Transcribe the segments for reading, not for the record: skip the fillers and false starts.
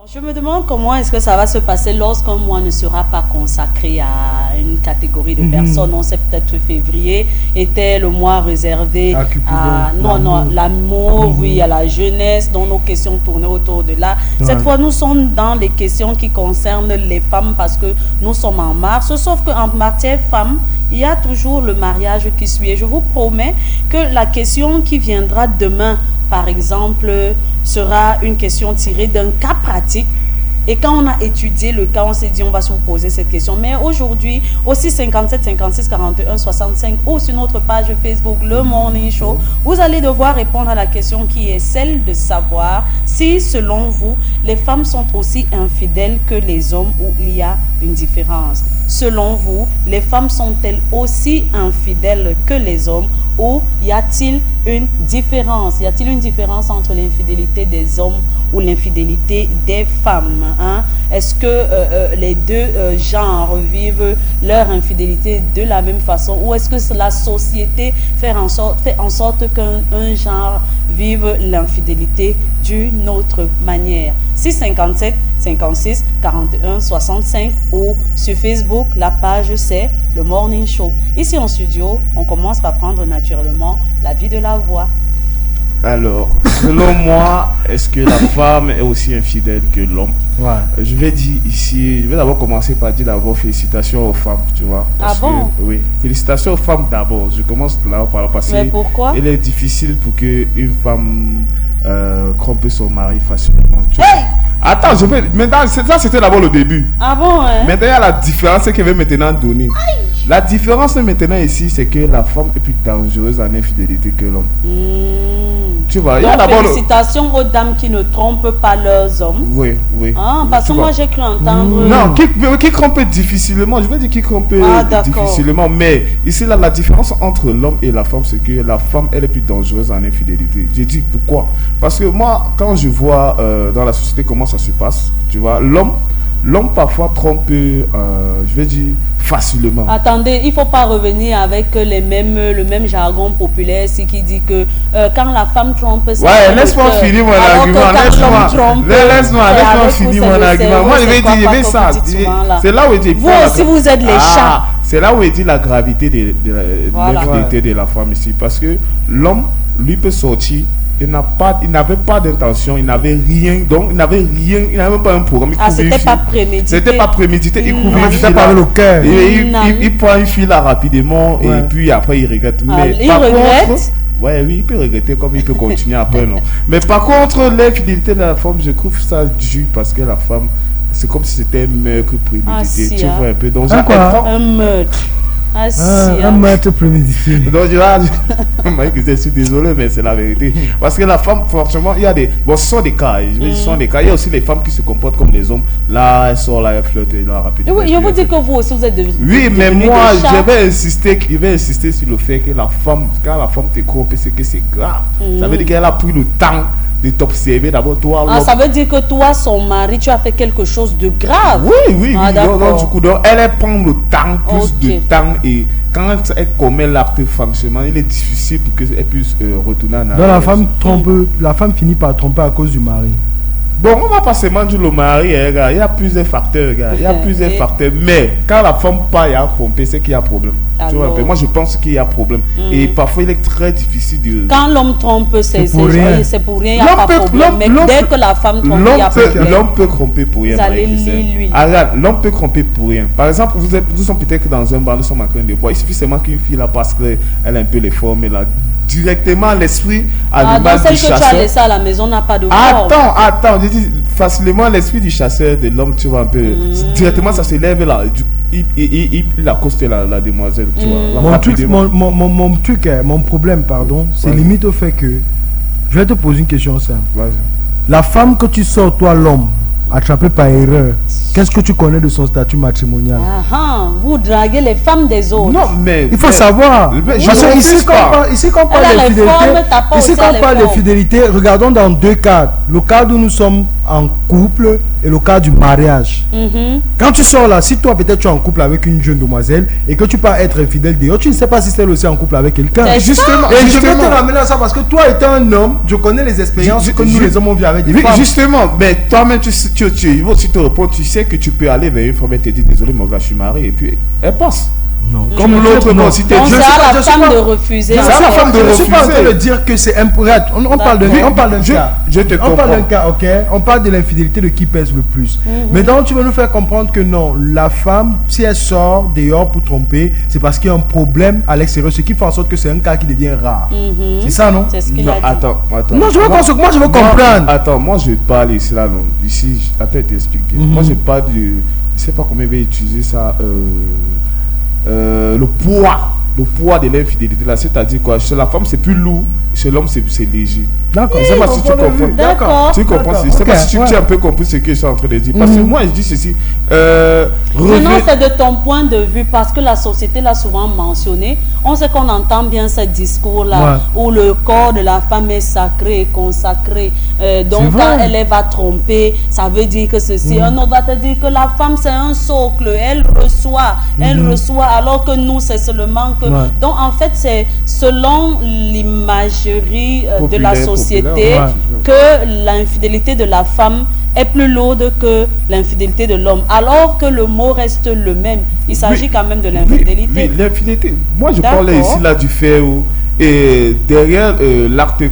Je me demande comment est-ce que ça va se passer lorsqu'un mois ne sera pas consacré à une catégorie de personnes. On sait peut-être février était le mois réservé à l'amour, oui, à la jeunesse, dont nos questions tournaient autour de là. Cette fois, nous sommes dans les questions qui concernent les femmes parce que nous sommes en mars. Sauf qu'en matière femme, il y a toujours le mariage qui suit. Et je vous promets que la question qui viendra demain, par exemple, sera une question tirée d'un cas pratique. Et quand on a étudié le cas, on s'est dit on va se poser cette question. Mais aujourd'hui, aussi 57 56 41 65 ou sur notre page Facebook Le Morning Show, vous allez devoir répondre à la question qui est celle de savoir si, selon vous, les femmes sont aussi infidèles que les hommes ou il y a une différence. Selon vous, les femmes sont-elles aussi infidèles que les hommes ou y a-t-il une différence? Y a-t-il une différence entre l'infidélité des hommes ou l'infidélité des femmes, hein? Est-ce que les deux genres vivent leur infidélité de la même façon ou est-ce que la société fait en sorte qu'un genre vive l'infidélité d'une autre manière? 657 56 41 65 ou sur Facebook, la page c'est Le Morning Show. Ici en studio, on commence par prendre naturellement la vie de la voix. Alors, selon moi, est-ce que la femme est aussi infidèle que l'homme? Je vais dire ici, je vais d'abord commencer par dire d'abord félicitations aux femmes, tu vois. Oui, félicitations aux femmes d'abord. Je commence là par là parce que pourquoi? Il est difficile pour qu'une femme trompe son mari facilement. Attends, je vais. Maintenant, ça c'était d'abord le début. Ah bon, hein? Maintenant, il y a la différence qu'elle veut maintenant donner. La différence maintenant ici, c'est que la femme est plus dangereuse en infidélité que l'homme. Tu vois, il y a d'abord. Félicitations aux dames qui ne trompent pas leurs hommes. Oui. Ah, parce que moi j'ai cru entendre. Non, qui trompe difficilement. Je vais dire qui trompe difficilement. Mais ici, là, la différence entre l'homme et la femme, c'est que la femme, elle est plus dangereuse en infidélité. J'ai dit pourquoi? Parce que moi, quand je vois dans la société comment ça se passe, tu vois, l'homme parfois trompe, je vais dire, facilement. Attendez, il ne faut pas revenir avec le même jargon populaire, c'est qui dit que quand la femme trompe... Laisse-moi finir mon argument. Laisse-moi finir mon argument. Moi, je vais dire ça. C'est là où je dis... Vous aussi, vous êtes les chats. C'est là où je dis la gravité de l'infidélité de la femme ici. Parce que l'homme, lui, peut sortir. Il n'avait pas d'intention, il n'avait rien, donc il n'avait même pas un programme. C'était pas prémédité. C'était pas prémédité, il couvrait une fille par le cœur. Il prend une fille là rapidement et puis après il regrette. Mais il regrette? Oui, il peut regretter comme il peut continuer après, non. Mais par contre, l'infidélité de la femme, je trouve ça dû parce que la femme, c'est comme si c'était un meurtre prémédité. Tu vois un peu. Donc, un meurtre. Un meurtre prémédité. Donc je suis désolé, mais c'est la vérité. Parce que la femme, franchement, il y a des... Bon, ce sont des cas. Ce sont des cas. Il y a aussi les femmes qui se comportent comme les hommes. Là, elles sortent, là, elles flirtent, là, rapidement. Oui, je vous dis que vous aussi, vous êtes devenus... Oui, mais moi, je vais insister sur le fait que la femme, quand la femme te trompe, c'est que c'est grave. Ça veut dire qu'elle a pris le temps de t'observer d'abord toi. Ça veut dire que toi, son mari, tu as fait quelque chose de grave. Oui. Donc, du coup, elle prend le temps, plus de temps, et quand elle commet l'acte franchement, il est difficile pour qu'elle puisse retourner en arrière. Donc la femme finit par tromper à cause du mari. Bon, on va pas seulement dire le mari, gars. Il y a plusieurs facteurs, gars. Il y a plusieurs facteurs. Mais quand la femme part et a trompé, c'est qu'il y a problème. Tu vois, moi, je pense qu'il y a problème. Et parfois, il est très difficile de... Quand l'homme trompe, c'est pour rien. Il n'y a pas de problème. Mais dès que la femme trompe, il y a problème. L'homme peut tromper pour rien. L'homme peut tromper pour rien. Par exemple, nous sommes peut-être dans un bar, nous sommes en train de boire. Il suffit seulement qu'une fille, là, parce qu'elle a un peu les formes, là, directement l'esprit animal du chasseur. Celle que tu as laissée à la maison n'a pas de forme. Attends, je dis facilement l'esprit du chasseur de l'homme, tu vois un peu. Directement, ça se lève là. Il accoste la demoiselle, tu vois. Mon problème, c'est limite au fait que je vais te poser une question simple. La femme que tu sors, toi l'homme, attrapé par erreur, qu'est-ce que tu connais de son statut matrimonial? Vous draguez les femmes des autres. Non, mais il faut savoir. Ici, quand on parle de fidélité, regardons dans deux cadres. Le cadre où nous sommes en couple et le cas du mariage. Quand tu sors là, si toi peut-être tu es en couple avec une jeune demoiselle et que tu peux être infidèle d'ailleurs, tu ne sais pas si c'est aussi en couple avec quelqu'un. Justement. Et je vais te ramener à ça parce que toi étant un homme, je connais les expériences que nous les hommes on vit avec des femmes. Justement, mais toi-même tu vas aussi te répondre, tu sais que tu peux aller vers une femme et te dire désolé mon gars, je suis marié et puis elle passe. Non. Comme l'autre, non. Si tu es c'est à la femme de refuser. C'est à la femme de refuser. Je suis pas en train de dire que c'est improbable. On parle d'un cas. Je te comprends. On parle d'un cas, ok. On parle de l'infidélité de qui pèse le plus. Maintenant, tu veux nous faire comprendre que non, la femme, si elle sort dehors pour tromper, c'est parce qu'il y a un problème à l'extérieur, ce qui fait en sorte que c'est un cas qui devient rare. C'est ça, non? C'est ce qu'il a dit. Attends. Non, je veux comprendre. Attends, moi je parle ici là, non. Ici, attends, je t'explique bien. Moi je parle du. Je sais pas comment il va utiliser ça. Le poids de l'infidélité là, c'est-à-dire quoi, chez la femme c'est plus lourd, chez l'homme c'est léger. D'accord. Je sais pas si tu comprends. D'accord. Tu comprends. Je sais pas si tu as un peu compris ce que je suis en train de dire. Parce que moi je dis ceci. Non, c'est de ton point de vue parce que la société l'a souvent mentionné. On sait qu'on entend bien ce discours là où le corps de la femme est sacré et consacré. Donc quand elle va tromper, ça veut dire que ceci. Un autre va te dire que la femme c'est un socle, elle reçoit, alors que nous c'est seulement que. Donc en fait c'est selon l'imagerie de la société que l'infidélité de la femme est plus lourde que l'infidélité de l'homme, alors que le mot reste le même. Il s'agit quand même de l'infidélité. Oui, l'infidélité. Moi, je parlais ici là du fait où, et derrière l'acte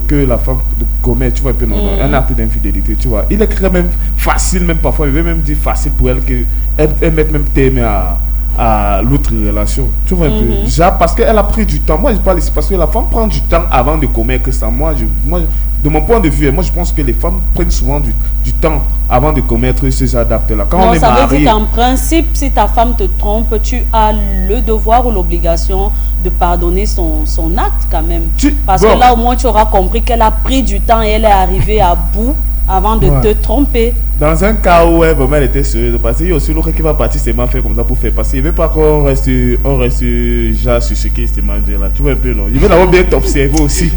que la femme commet, tu vois, un peu un acte d'infidélité, tu vois, il est quand même facile, même parfois, il veut même dire facile pour elle qu'elle mette même terme à l'autre relation, tu vois un peu. Déjà, parce qu'elle a pris du temps. Moi, je parle ici parce que la femme prend du temps avant de commettre ça. Moi, de mon point de vue, moi, je pense que les femmes prennent souvent du temps avant de commettre ce genre d'acte-là. Quand on est marié, ça veut dire qu'en principe, si ta femme te trompe, tu as le devoir ou l'obligation de pardonner son acte quand même. Parce que là, au moins, tu auras compris qu'elle a pris du temps et elle est arrivée à bout avant de te tromper. Dans un cas où vraiment elle était sérieuse, parce qu'il y a aussi l'autre qui va partir seulement faire comme ça pour faire passer. Il ne veut pas qu'on reste déjà sur ce qui est mangé là. Tu vois un peu, non? Il veut d'abord bien t'observer aussi.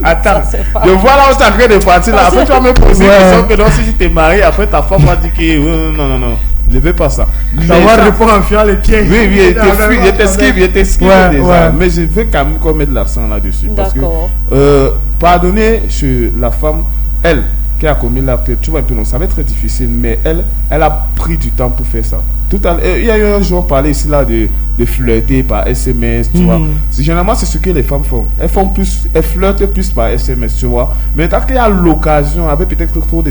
Attends. Je vois là où tu es en train de partir là. Après, tu vas me poser une question que non, si tu es marié, après ta femme va dire que non. Je ne veux pas ça. D'avoir répondu en fiant les pieds. Oui, il t'esquive déjà. Mais je veux quand même qu'on mette l'accent là-dessus. Parce que pardonner sur la femme, elle, qui a commis l'acte, tu vois un peu, non, ça va être très difficile, mais elle a pris du temps pour faire ça. Tout à l'heure, il y a eu un jour parlé ici là de flirter par SMS, tu vois. Généralement, c'est ce que les femmes font. Elles flirtent plus par SMS, tu vois. Mais tant qu'il y a l'occasion, avec peut-être trop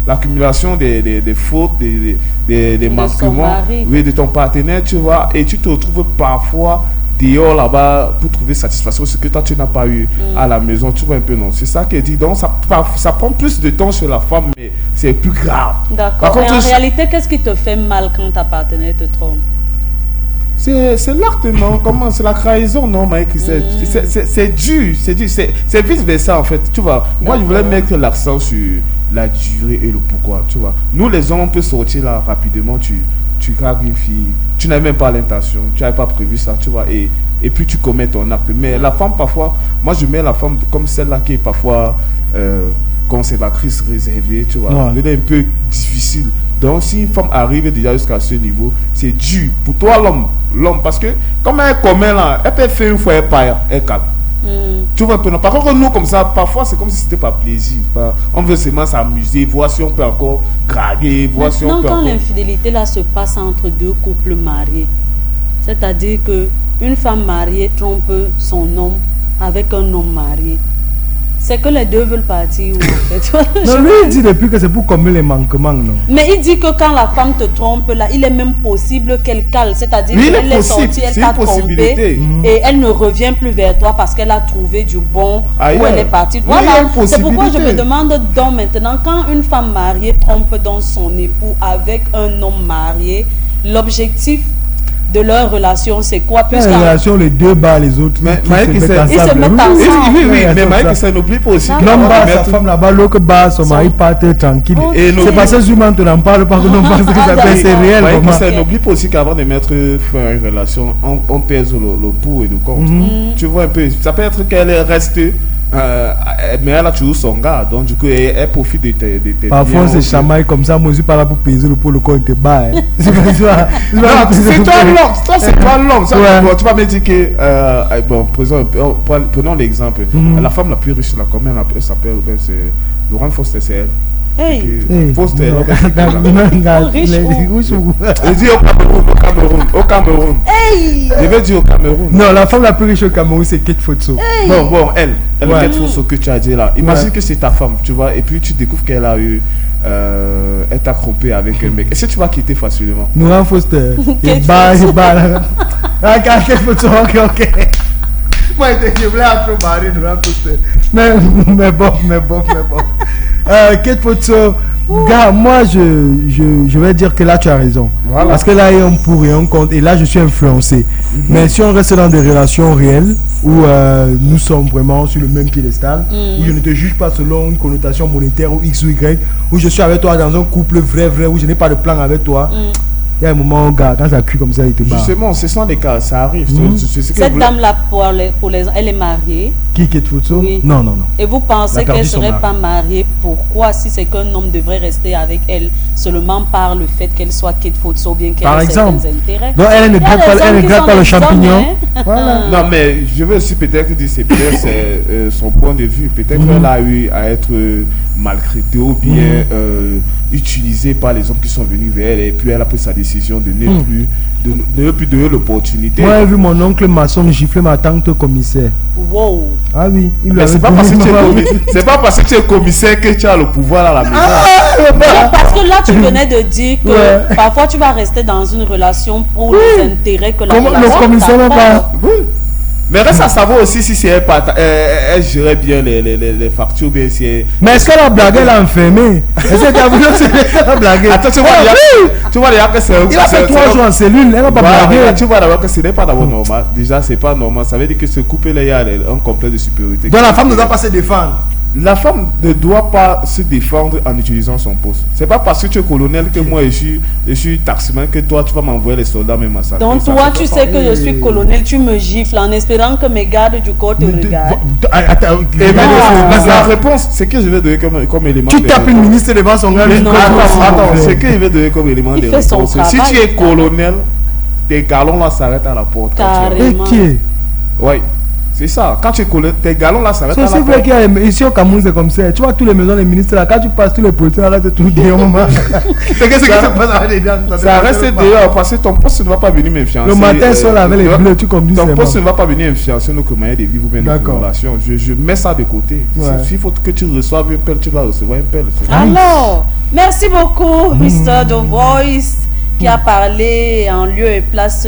l'accumulation des fautes, des manquements, de ton partenaire, tu vois, et tu te retrouves parfois dehors là-bas pour trouver satisfaction, ce que toi tu n'as pas eu à la maison, tu vois un peu, non? C'est ça qui est dit. Donc ça prend plus de temps chez la femme, mais c'est plus grave. D'accord. Et en réalité, qu'est-ce qui te fait mal quand ta partenaire te trompe? C'est l'acte, non? Comment? C'est la trahison, non, Mike? C'est dur, c'est vice-versa en fait, tu vois. Moi, je voulais mettre l'accent sur la durée et le pourquoi, tu vois. Nous, les hommes, on peut sortir là rapidement, tu graves une fille, tu n'avais même pas l'intention, tu n'avais pas prévu ça, tu vois, et puis tu commets ton acte. Mais la femme, parfois, moi je mets la femme comme celle-là qui est parfois conservatrice, réservée, tu vois, elle est un peu difficile. Donc si une femme arrive déjà jusqu'à ce niveau, c'est dur pour toi l'homme, parce que comme elle commet là, elle peut faire une fois elle calme. Tu vois un peu, non? Par contre, nous, comme ça, parfois, c'est comme si c'était pas plaisir. On veut seulement s'amuser, voir si on peut encore draguer, voir si on peut quand encore... l'infidélité, là, se passe entre deux couples mariés, c'est-à-dire qu'une femme mariée trompe son homme avec un homme marié, c'est que les deux veulent partir, en fait. Non, lui, il dit depuis que c'est pour combler les manquements, non? Mais il dit que quand la femme te trompe, là, il est même possible qu'elle cale. C'est-à-dire qu'elle est sortie, elle t'a trompé et elle ne revient plus vers toi parce qu'elle a trouvé du bon où elle est partie. Voilà, c'est pourquoi je me demande donc maintenant, quand une femme mariée trompe donc son époux avec un homme marié, l'objectif de leur relation, c'est quoi? La relation, les deux bas, les autres. Mais ils se mettent ensemble. Oui, mais Mike, ça n'oublie pas aussi. L'homme bat sa femme là-bas, l'autre bat son mari, part tranquille. C'est parce que Zuma ne t'en parle pas que l'on pense que c'est réel. Mike, ça n'oublie pas aussi qu'avant de mettre fin à une relation, on pèse le pour et le contre. Tu vois un peu, ça peut être qu'elle reste mais elle a toujours son gars, donc du coup elle profite de tes parfois on se chamaille comme ça, moi je suis pas là pour peser le pot, le corps était bas. C'est toi l'homme, c'est toi l'homme. Tu vas me dire que, bon, prenons l'exemple, la femme la plus riche, combien elle s'appelle, c'est Laurent Foster, c'est elle. Foster, je dis au Cameroun. Je vais dire au Cameroun. Non, la femme la plus riche au Cameroun, c'est Kate Fosso. Bon, elle Kate Fosso que tu as dit là. Imagine que c'est ta femme, tu vois, et puis tu découvres qu'elle a eu, elle t'a trompé avec un mec. Est-ce que tu vas quitter facilement? Laurent Foster. Kate Fosso, ok. Moi, je voulais un peu marrer Laurent Foster. Mais bon. Kate Fosso, gars, moi je vais dire que là tu as raison. Voilà. Parce que là il y a un pour et un contre, et là je suis influencé. Mais si on reste dans des relations réelles où nous sommes vraiment sur le même piédestal, où je ne te juge pas selon une connotation monétaire ou X ou Y, où je suis avec toi dans un couple vrai, où je n'ai pas de plan avec toi. Il y a un moment, gars, quand ça cuit comme ça, il te bat. Justement, ce sont des cas, ça arrive. Cette dame-là, elle est mariée. Qui Kate Fosso? Oui. Non. Et vous pensez qu'elle ne serait pas mariée? Pourquoi, si c'est qu'un homme devrait rester avec elle seulement par le fait qu'elle soit Kate Fosso ou bien qu'elle ait certains intérêts? Donc elle ne gratte pas le champignon. Voilà. Non, mais je veux aussi peut-être dire, c'est peut-être son point de vue. Peut-être qu'elle a eu à être maltraitée ou bien utilisée par les hommes qui sont venus vers elle, et puis elle a pris sa décision de ne plus donner l'opportunité. Moi j'ai vu mon oncle maçon gifler ma tante commissaire. Wow. Ah oui, mais c'est pas parce que tu es commissaire que tu as le pouvoir à la maison. Parce que là tu venais de dire que parfois tu vas rester dans une relation pour les intérêts que la relation. Le commissaire n'a pas. Mais reste à savoir aussi si c'est elle gérait bien les factures, bien si elle... Mais est-ce qu'elle a blagué, elle a enfermé? Est-ce qu'elle a blagué? Attends, tu vois déjà que c'est... Il a fait 3 jours en cellule, elle n'a pas blagué. Tu vois d'abord que ce n'est pas d'abord normal. Déjà, c'est pas normal. Ça veut dire que ce couple-là, il y a un complet de supériorité. Donc la femme ne doit pas se défendre. La femme ne doit pas se défendre en utilisant son poste. C'est pas parce que tu es colonel que moi je suis taximan que toi tu vas m'envoyer les soldats même à ça. Donc toi tu sais que je suis colonel, tu me gifles en espérant que mes gardes du corps te regardent. La réponse, c'est que je vais donner comme élément. Tu tapes une ministre devant son gars. Attends, c'est que je vais donner comme élément de réponse. Si tu es colonel, tes galons là s'arrêtent à la porte. Carrément. Oui. C'est ça, quand tu es collé, tes galons là, ça va être à la c'est vrai qu'il y a ici au Cameroun, c'est comme ça. Tu vois, tous les maisons, les ministres là, quand tu passes, tous les policiers arrêtent tout dehors. C'est que ça passe. Ça reste dehors parce que ton poste ne va pas venir m'influencer. Le matin, seul avec les bleus, tu conduis. Ton poste ne va pas venir influencer nos moyens de vivre ou bien nos relations. Je mets ça de côté. S'il faut que tu reçoives un pelle, tu vas recevoir un pelle. Alors, merci beaucoup, Mr. The Voice, qui a parlé en lieu et place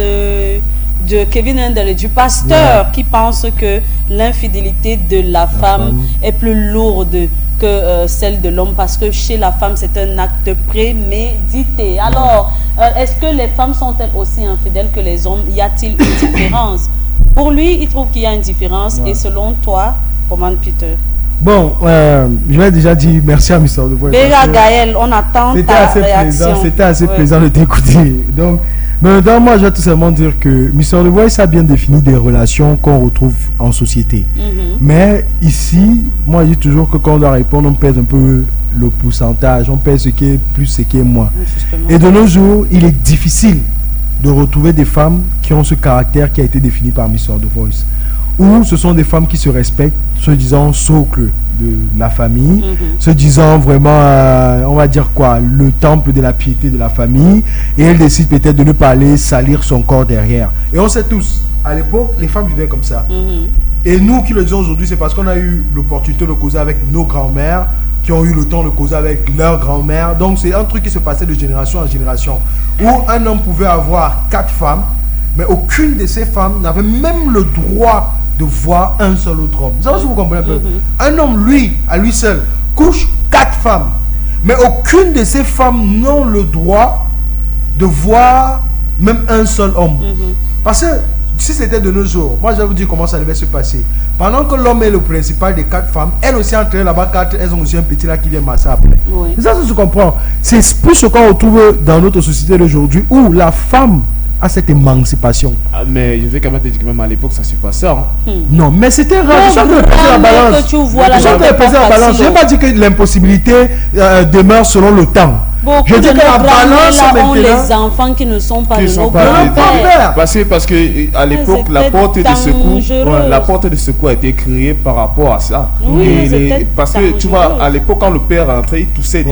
de Kevin Handel, du pasteur qui pense que l'infidélité de la femme est plus lourde que celle de l'homme, parce que chez la femme c'est un acte prémédité. Alors, est-ce que les femmes sont-elles aussi infidèles que les hommes? Y a-t-il une différence? Pour lui, il trouve qu'il y a une différence. Et selon toi, Roman Peter? Bon, je vais déjà dire merci à Mr. The Voice. Béra Gaël, on attend ta réaction. C'était assez plaisant de t'écouter. Donc, maintenant, moi, je vais tout simplement dire que Mr. The Voice a bien défini des relations qu'on retrouve en société. Mais ici, moi, je dis toujours que quand on doit répondre, on pèse un peu le pourcentage, on pèse ce qui est plus, ce qui est moins. Justement. Et de nos jours, il est difficile de retrouver des femmes qui ont ce caractère qui a été défini par Mr. The Voice. Ou ce sont des femmes qui se respectent, se disant socle de la famille, se disant vraiment, on va dire quoi, le temple de la piété de la famille, et elle décide peut-être de ne pas aller salir son corps derrière. Et on sait tous, à l'époque, les femmes vivaient comme ça. Et nous qui le disons aujourd'hui, c'est parce qu'on a eu l'opportunité de causer avec nos grands-mères, qui ont eu le temps de causer avec leur grand-mère. Donc c'est un truc qui se passait de génération en génération, où un homme pouvait avoir 4 femmes, mais aucune de ces femmes n'avait même le droit de voir un seul autre homme. Ça, si vous comprenez un peu. Un homme, lui, à lui seul, couche 4 femmes. Mais aucune de ces femmes n'ont le droit de voir même un seul homme. Parce que si c'était de nos jours, moi je vais vous dire comment ça devait se passer. Pendant que l'homme est le principal des 4 femmes, elles aussi entraînent là-bas 4, elles ont aussi un petit là qui vient masser après. Ça, je comprends. C'est plus ce qu'on retrouve dans notre société d'aujourd'hui, où la femme à cette émancipation. Mais je vais quand même te dire que même à l'époque, ça se passait. Hein. Non, mais c'était rare. Je vais peser la balance. Je n'ai pas dit que l'impossibilité demeure selon le temps. Beaucoup je dis que la balance ont les enfants qui ne sont pas de nos grands-pères. Parce que à l'époque, la porte de secours a été créée par rapport à ça. Oui, parce que tu vois, à l'époque, quand le père rentrait, il toussait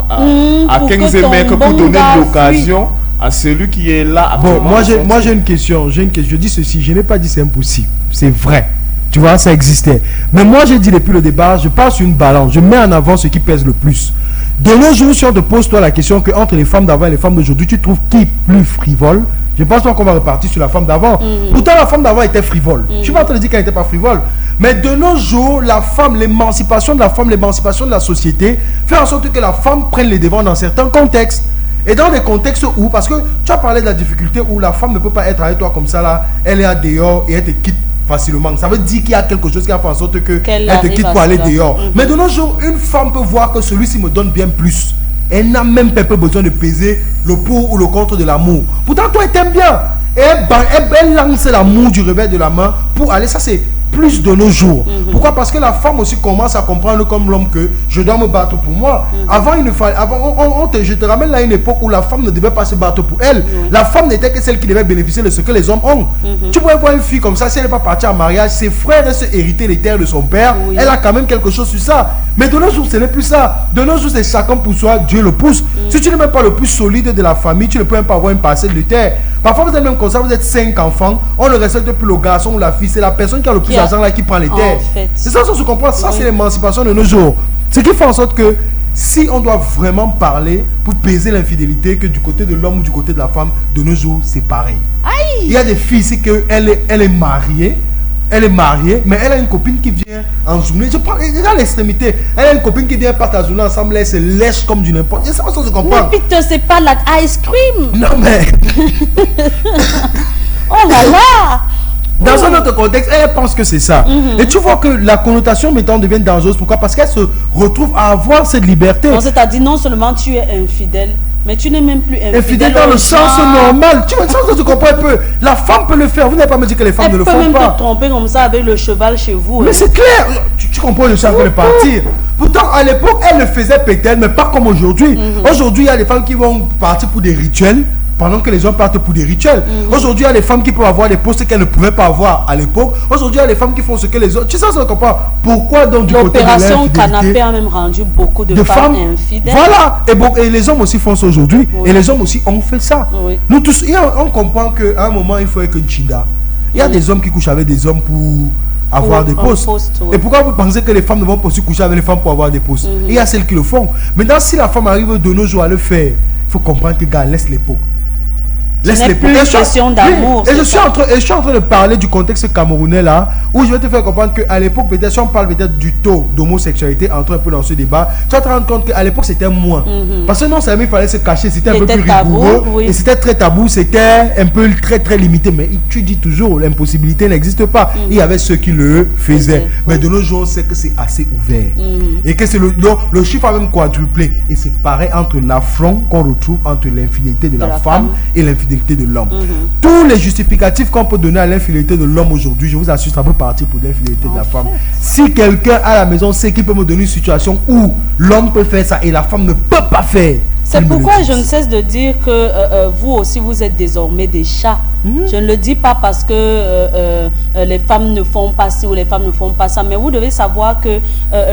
à 15 mètres pour donner l'occasion à celui qui est là. Bon, moi j'ai une question. Je dis ceci, je n'ai pas dit c'est impossible. C'est vrai. Tu vois, ça existait. Mais moi, j'ai dit depuis le départ, je passe sur une balance. Je mets en avant ce qui pèse le plus. De nos jours, si on te pose toi la question que entre les femmes d'avant et les femmes d'aujourd'hui, tu trouves qui plus frivole? Je pense pas qu'on va repartir sur la femme d'avant. Pourtant, la femme d'avant était frivole. Je suis pas en train de dire qu'elle n'était pas frivole. Mais de nos jours, la femme, l'émancipation de la femme, l'émancipation de la société, fait en sorte que la femme prenne les devants dans certains contextes. Et dans des contextes où, parce que tu as parlé de la difficulté où la femme ne peut pas être avec toi comme ça là, elle est à dehors et elle te quitte facilement. Ça veut dire qu'il y a quelque chose qui a fait en sorte qu'elle te quitte pour aller dehors. Mais de nos jours, une femme peut voir que celui-ci me donne bien plus. Elle n'a même pas besoin de peser le pour ou le contre de l'amour. Pourtant, toi, elle t'aime bien. Et elle lance l'amour du revers de la main pour aller. Ça, c'est plus de nos jours. Pourquoi? Parce que la femme aussi commence à comprendre comme l'homme que je dois me battre pour moi. Avant, il ne fallait, je te ramène là à une époque où la femme ne devait pas se battre pour elle. La femme n'était que celle qui devait bénéficier de ce que les hommes ont. Tu pourrais voir une fille comme ça, si elle n'est pas partie en mariage, ses frères restent hériter les terres de son père. Elle a quand même quelque chose sur ça. Mais de nos jours, ce n'est plus ça. De nos jours, c'est chacun pour soi, Dieu le pousse. Si tu n'es même pas le plus solide de la famille, tu ne peux même pas avoir une parcelle de terre. Parfois, vous êtes même comme ça, vous êtes 5 enfants, on ne respecte plus le garçon ou la fille, c'est la personne qui a le plus d'argent là qui prend les terres. C'est ça, ça se comprend. Ça, c'est l'émancipation de nos jours. Ce qui fait en sorte que si on doit vraiment parler pour peser l'infidélité, que du côté de l'homme ou du côté de la femme, de nos jours, c'est pareil. Aïe. Il y a des filles ici qu'elle est mariée. Elle est mariée, mais elle a une copine qui vient en journée. Regarde l'extrémité. Elle a une copine qui vient passer la journée ensemble. Elle se lèche comme du n'importe. Ça, ça se comprend. Mais putain, c'est pas la ice cream. Non, mais. Oh là là. Dans un autre contexte, elle pense que c'est ça. Et tu vois que la connotation maintenant devient dangereuse. Pourquoi? Parce qu'elle se retrouve à avoir cette liberté. C'est-à-dire non seulement tu es infidèle, mais tu n'es même plus infidèle dans le sens normal. Tu vois, ça, tu comprends un peu. La femme peut le faire. Vous n'avez pas me dire que les femmes ne le font pas. Elle peut même te tromper comme ça avec le cheval chez vous. Mais c'est clair. Tu comprends, je suis en train de partir. Pourtant, à l'époque, elle le faisait peut-être, mais pas comme aujourd'hui. Aujourd'hui, il y a des femmes qui vont partir pour des rituels, pendant que les hommes partent pour des rituels. Aujourd'hui, il y a des femmes qui peuvent avoir des postes qu'elles ne pouvaient pas avoir à l'époque. Aujourd'hui, il y a des femmes qui font ce que les autres... Tu sais, ça ne comprend pas. Pourquoi donc du côté de l'infidélité... L'opération Canapé a même rendu beaucoup de femmes infidèles. Voilà. Et les hommes aussi font ça aujourd'hui. Et les hommes aussi ont fait ça. Nous tous, on comprend qu'à un moment, il faut être une chinda. Il y a des hommes qui couchent avec des hommes pour avoir des postes. Et pourquoi vous pensez que les femmes ne vont pas aussi coucher avec les femmes pour avoir des postes? Il y a celles qui le font. Maintenant, si la femme arrive de nos jours à le faire, il faut comprendre que gars, laisse l'époque. Ce n'est plus une question d'amour. Et je suis en train de parler du contexte camerounais là, où je vais te faire comprendre qu'à l'époque, peut-être, si on parle peut-être du taux d'homosexualité, entre un peu dans ce débat, tu vas te rendre compte qu'à l'époque c'était moins. Parce que non seulement il fallait se cacher, c'était un peu plus rigoureux, et c'était très tabou, c'était un peu très limité. Mais tu dis toujours, l'impossibilité n'existe pas. Il y avait ceux qui le faisaient. Mais de nos jours, on sait que c'est assez ouvert. Et que c'est le chiffre a même quadruplé. Et c'est pareil entre l'affront qu'on retrouve entre l'infidélité de la femme et l'infidélité de l'homme. Tous les justificatifs qu'on peut donner à l'infidélité de l'homme aujourd'hui, je vous assure, ça peut partir pour l'infidélité de la femme. Si quelqu'un à la maison sait qu'il peut me donner une situation où l'homme peut faire ça et la femme ne peut pas faire, c'est pourquoi je ne cesse de dire que vous aussi, vous êtes désormais des chats. Je ne le dis pas parce que les femmes ne font pas ci ou les femmes ne font pas ça, mais vous devez savoir que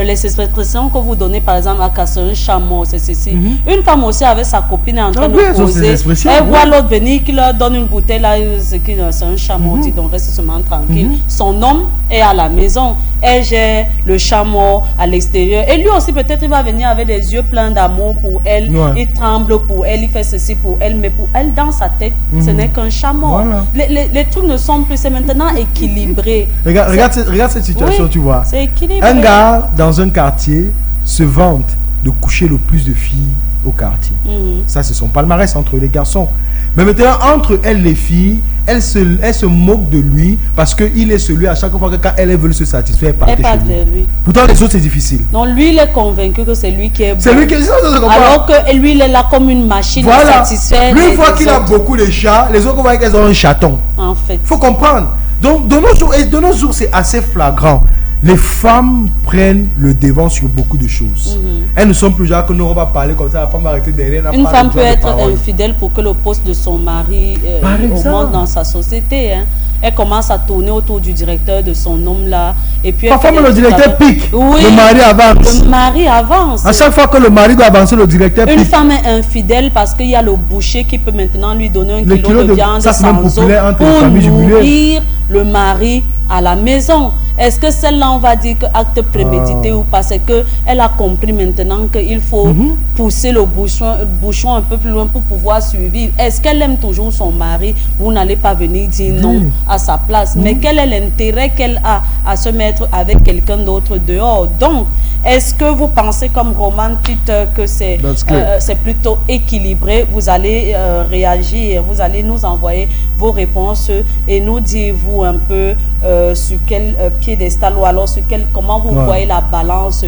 les expressions que vous donnez, par exemple, à casser un chameau, c'est ceci. Une femme aussi avec sa copine en train de causer, elle voit l'autre venir qui leur donne une bouteille, là, c'est un chameau, dit donc reste seulement tranquille. Son homme est à la maison, elle gère le chameau à l'extérieur. Et lui aussi, peut-être, il va venir avec des yeux pleins d'amour pour elle. Il tremble pour elle, il fait ceci pour elle, mais pour elle, dans sa tête, ce n'est qu'un chameau. Voilà. Les trucs ne sont plus, c'est maintenant équilibré. Regarde cette situation, tu vois. C'est équilibré. Un gars dans un quartier se vante de coucher le plus de filles au quartier. Ça, c'est son palmarès entre les garçons. Mais maintenant, entre elles, les filles, elles se moquent de lui parce qu'il est celui, à chaque fois que quand elles veulent se satisfaire, elle part chez lui. Pourtant, les autres, c'est difficile. Non, lui, il est convaincu que c'est lui qui est bon. C'est lui qui est bon. Alors que lui, il est là comme une machine à satisfaire. Lui, une fois qu'il a beaucoup de chats, les autres voient qu'elles ont un chaton. En fait. Il faut comprendre. Donc, de nos jours, c'est assez flagrant. Les femmes prennent le devant sur beaucoup de choses. Elles ne sont plus genre que nous on va parler comme ça, la femme va rester derrière. Une femme peut être infidèle pour que le poste de son mari augmente dans sa société. Hein. Elle commence à tourner autour du directeur de son homme là. Et puis parfois le directeur pique, le mari avance. Le mari avance. À chaque fois que le mari doit avancer, le directeur pique. Une femme est infidèle parce qu'il y a le boucher qui peut maintenant lui donner 1 kilo de viande sans eau pour nourrir le mari à la maison. Est-ce que celle-là, on va dire que acte prémédité ou parce qu'elle a compris maintenant qu'il faut pousser le bouchon un peu plus loin pour pouvoir survivre? Est-ce qu'elle aime toujours son mari? Vous n'allez pas venir dire non à sa place. Mais quel est l'intérêt qu'elle a à se mettre avec quelqu'un d'autre dehors? Donc, est-ce que vous pensez comme Roman Peter que c'est plutôt équilibré? Vous allez réagir, vous allez nous envoyer vos réponses et nous dire vous un peu sur quel piédestal ou alors sur comment vous voyez la balance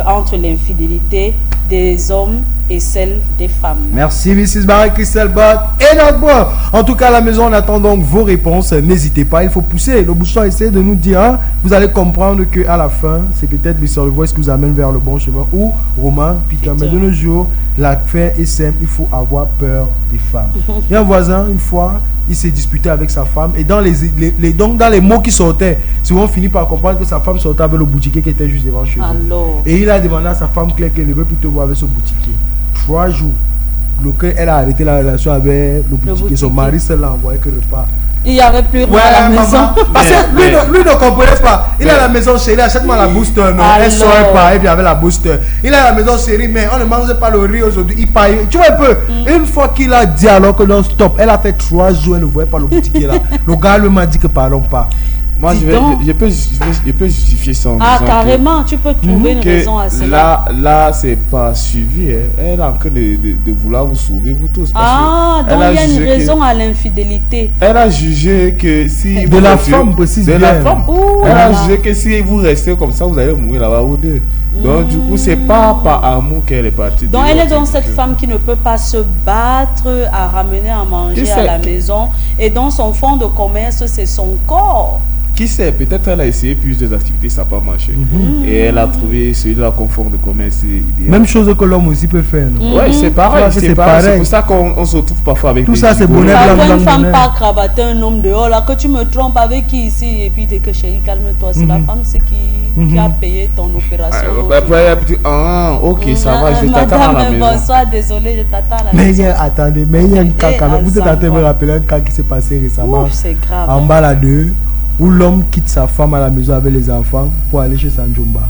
entre l'infidélité des hommes et celle des femmes. Merci Mrs. Barry, Christelle Bott et Nagbois. En tout cas, à la maison, on attend donc vos réponses. N'hésitez pas, il faut pousser le bouchon, essayer de nous dire, hein, vous allez comprendre qu'à la fin, c'est peut-être Mr. Le Voice qui vous amène vers le bon chemin ou Roman Peter. Mais de nos jours, l'affaire est simple, il faut avoir peur des femmes. Il y a un voisin, une fois, il s'est disputé avec sa femme et dans donc dans les mots qui sortaient, souvent on finit par comprendre que sa femme sortait avec le boutiquier qui était juste devant chez lui. Et il a demandé à sa femme claire qu'elle ne veut plus te voir avec ce boutiquier. 3 jours, elle a arrêté la relation avec le boutiquier. Son mari se l'a envoyé que repas. Il n'y avait plus rien à la maison. Parce que lui ne comprenait pas. Il est à la maison chérie, achète-moi la booster. Non, elle sort pas, et puis avec la booster. Il est à la maison chérie, mais on ne mange pas le riz aujourd'hui. Il paye. Tu vois un peu. Une fois qu'il a dit alors que non, stop, elle a fait 3 jours, elle ne voyait pas le boutiquier là. Le gars lui m'a dit que parlons pas. Moi, je peux justifier ça. Carrément, tu peux trouver une raison à cela. Là, c'est pas suivi. Hein. Elle est en train de vouloir vous sauver, vous tous. Donc il y a une raison à l'infidélité. Elle a jugé que si... De la femme, précise bien. De la femme. Elle a jugé que si vous restez comme ça, vous allez mourir là-bas ou deux. Donc, du coup, c'est pas par amour qu'elle est partie. Donc, elle est donc cette femme qui ne peut pas se battre à ramener à manger à la maison. Et dans son fond de commerce, c'est son corps. Qui sait, peut-être elle a essayé plusieurs activités, ça n'a pas marché. Et elle a trouvé celui-là confort de commerce idéal. Même chose que l'homme aussi peut faire. Oui, c'est pareil. C'est pour ça qu'on se retrouve parfois avec tout ça, c'est bonheur. Une femme pas cravater un homme dehors, là, que tu me trompes avec qui ici, et puis dès que chérie, calme-toi, c'est la femme qui a payé ton opération. Ok, ça va, je t'attends à la maison. Bonsoir, désolé, je t'attends à la maison. Mais attendez, il y a un cas quand même. Vous êtes en train de me rappeler un cas qui s'est passé récemment. C'est grave. En bas là 2. Où l'homme quitte sa femme à la maison avec les enfants pour aller chez Sanjumba.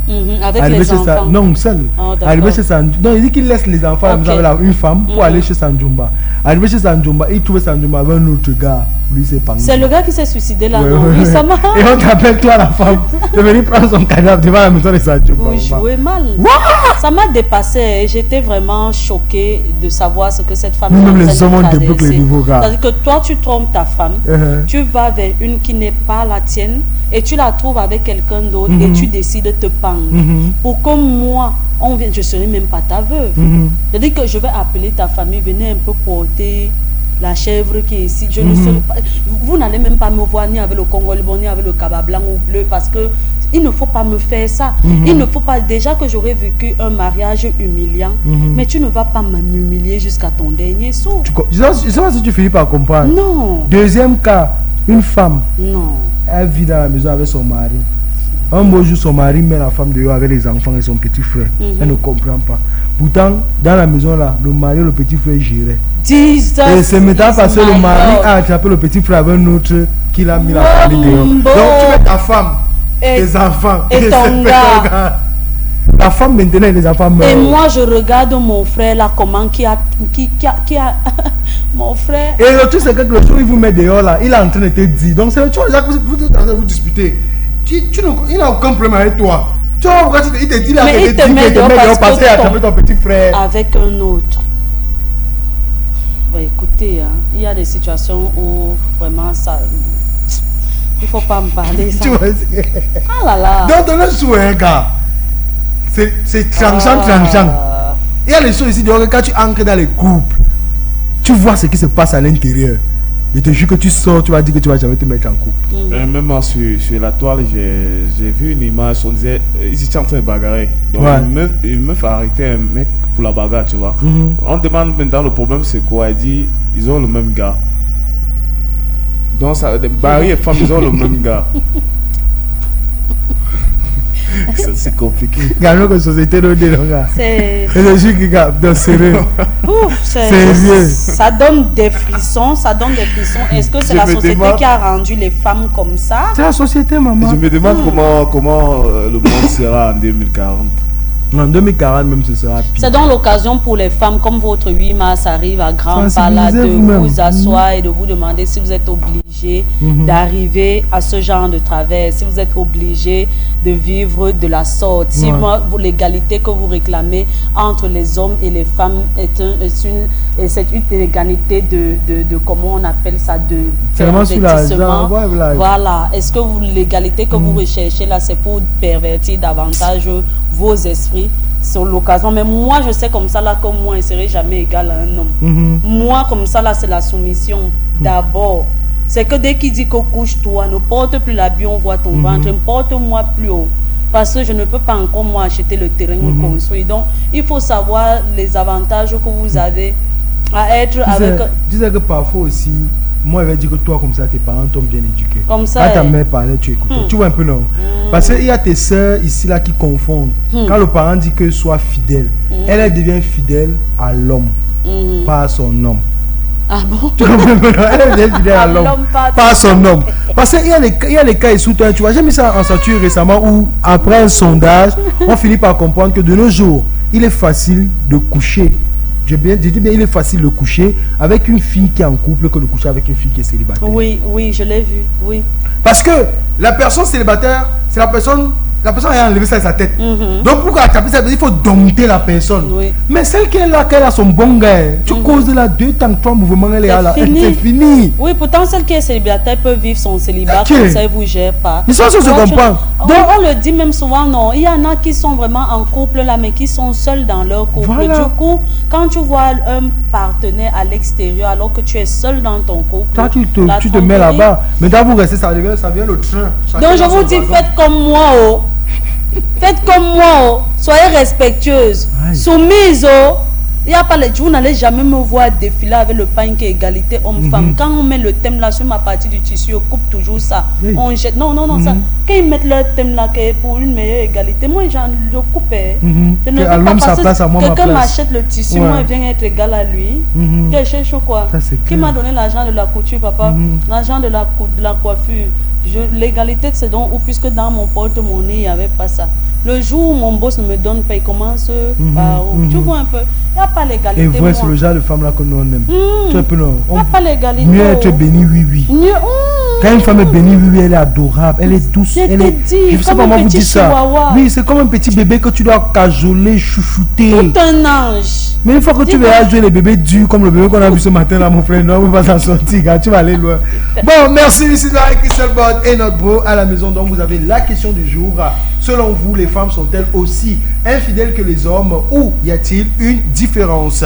Avec les enfants non, seul. Arrivé chez Sanjumba. Non, il dit qu'il laisse les enfants à la maison avec une femme pour aller chez Sanjumba. Arrivé chez Sanjumba, il trouve Sanjumba avec un autre gars. Lui, c'est le gars qui s'est suicidé là, non? Oui, ça m'a... Et on t'appelle toi la femme de venir prendre son cadavre devant la maison de Sanjumba. Vous jouez mal. Ça m'a dépassé. J'étais vraiment choquée de savoir ce que cette femme a fait. Les hommes ont débloqué le niveau gars. C'est-à-dire que toi, tu trompes ta femme, tu vas vers une qui n'est pas la tienne et tu la trouves avec quelqu'un d'autre et tu décides de te pendre. Pour que moi, je ne serai même pas ta veuve. C'est-à-dire que je vais appeler ta famille, venez un peu porter la chèvre qui est ici. Je ne serai pas, vous n'allez même pas me voir ni avec le Congo Liban, ni avec le Kaba blanc ou bleu parce que il ne faut pas me faire ça. Il ne faut pas, déjà que j'aurais vécu un mariage humiliant, mais tu ne vas pas m'humilier jusqu'à ton dernier souffle. Je ne sais pas si tu finis par comprendre. Non. Deuxième cas, une femme. Non. Elle vit dans la maison avec son mari. Un beau jour, son mari met la femme dehors avec les enfants et son petit frère. Elle ne comprend pas. Pourtant, dans la maison là, le mari et le petit frère géraient. Et c'est maintenant parce que le mari a attrapé le petit frère avec un autre qu'il a mis la famille dehors. Donc tu mets ta femme, tes enfants et ton gars. La femme maintenant et les enfants meurent. Et moi je regarde mon frère là, comment qui a mon frère. Et le truc c'est que le jour il vous met dehors là, il est en train de te dire. Donc c'est le truc que vous êtes en train de vous disputer. Il n'a aucun problème avec toi. Tu vois pourquoi il te dit là, mais il te met dehors parce qu'il a attrapé ton petit frère. Avec un autre. Écoutez, hein, il y a des situations où vraiment ça... Il faut pas me parler ça. Ah là là. Dans le souhait, gars. C'est tranchant. Il y a les choses ici, donc quand tu entres dans les groupes, tu vois ce qui se passe à l'intérieur. Je te jure que tu sors, tu vas dire que tu vas jamais te mettre en couple. Même sur la toile, j'ai vu une image, on disait, ils étaient en train de bagarrer. Donc une meuf a arrêté un mec pour la bagarre, tu vois. On demande maintenant le problème c'est quoi. Elle dit, ils ont le même gars. Donc ça, mari et femme, ils ont le même gars. C'est compliqué. Gagnons que société de gars. C'est le jeu qui garde de sérieux. Sérieux. Ça donne des frissons, Est-ce que c'est la société qui a rendu les femmes comme ça? C'est la société, maman. Je me demande comment le monde sera en 2040. En 2040 même, ce sera pire. C'est donc l'occasion pour les femmes, comme votre 8 mars arrive à grand pas là, de vous asseoir et de vous demander si vous êtes obligé d'arriver à ce genre de travers, si vous êtes obligé de vivre de la sorte, si l'égalité que vous réclamez entre les hommes et les femmes est une égalité de comment on appelle ça, de pervertissement. Voilà. Est-ce que l'égalité que vous recherchez là, c'est pour pervertir davantage vos esprits sur l'occasion? Mais moi je sais comme ça là que moi je ne serai jamais égal à un homme. Moi comme ça là c'est la soumission d'abord. C'est que dès qu'il dit que couche-toi, ne porte plus l'habit, on voit ton ventre, porte-moi plus haut. Parce que je ne peux pas encore moi acheter le terrain ou construire. Donc il faut savoir les avantages que vous avez à être avec... Tu sais que parfois aussi, moi je vais dire que toi comme ça tes parents t'ont bien éduqué. Comme ça. Quand ta mère parlait, tu écoutais. Tu vois un peu non? Parce qu'il y a tes soeurs ici là qui confondent. Quand le parent dit que sois fidèle, elle devient fidèle à l'homme, pas à son homme. Ah bon? Elle devient fidèle à l'homme, pas à son homme. Parce qu'il y a les cas sous toi, tu vois. J'ai mis ça en statut récemment où après un sondage, on finit par comprendre que de nos jours, il est facile de coucher. J'ai dit bien, il est facile de coucher avec une fille qui est en couple que de coucher avec une fille qui est célibataire. Oui, je l'ai vu, oui. Parce que la personne célibataire, c'est la personne a enlevé ça de sa tête. Donc pour attraper ça, il faut dompter la personne. Mais celle qui est là, qu'elle a son bon gars, tu causes de la 2 temps 3 mouvements, elle est là, c'est fini. Oui, pourtant celle qui est célibataire peut vivre son célibat comme ça, elle vous gère pas. Ils sont se comprendre. Donc on le dit même souvent, non, il y en a qui sont vraiment en couple là, mais qui sont seuls dans leur couple. Du coup, quand tu vois un partenaire à l'extérieur alors que tu es seul dans ton couple, toi, tu te mets là-bas. Mais dans vous restez, ça vient le train. Donc je vous dis, faites comme moi, faites comme moi, soyez respectueuse, soumise. Il y a pas vous n'allez jamais me voir défiler avec le pain qui est égalité homme-femme. Quand on met le thème là sur ma partie du tissu, on coupe toujours ça. On jette. Non, ça. Quand ils mettent le thème là qui est pour une meilleure égalité, moi j'en le coupe. Je ne veux pas parce que quelqu'un m'achète le tissu, moi je viens être égal à lui. Que je cherche quoi? Qui m'a donné l'argent de la couture, papa? L'argent de la coiffure. L'égalité c'est donc, ou puisque dans mon porte-monnaie il n'y avait pas ça. Le jour où mon boss ne me donne pas, il commence par tu vois un peu, il n'y a pas l'égalité. Et vrai, c'est le genre de femme là que nous on aime. Tu vois, non, il n'y a pas l'égalité. Mieux être béni, oui. Quand une femme est bénie, oui, elle est adorable, elle est douce. Je ne sais pas comment vous dire ça. Oui, c'est comme un petit bébé que tu dois cajoler, chouchouter. Tout un ange. Mais une fois que tu verras jouer les bébés durs, comme le bébé qu'on a vu ce matin là, mon frère, non, on va s'en sortir, gars, tu vas aller loin. Bon, merci ici là, Christelle Bott et notre bro à la maison. Donc vous avez la question du jour. Selon vous, les femmes sont-elles aussi infidèles que les hommes ou y a-t-il une différence?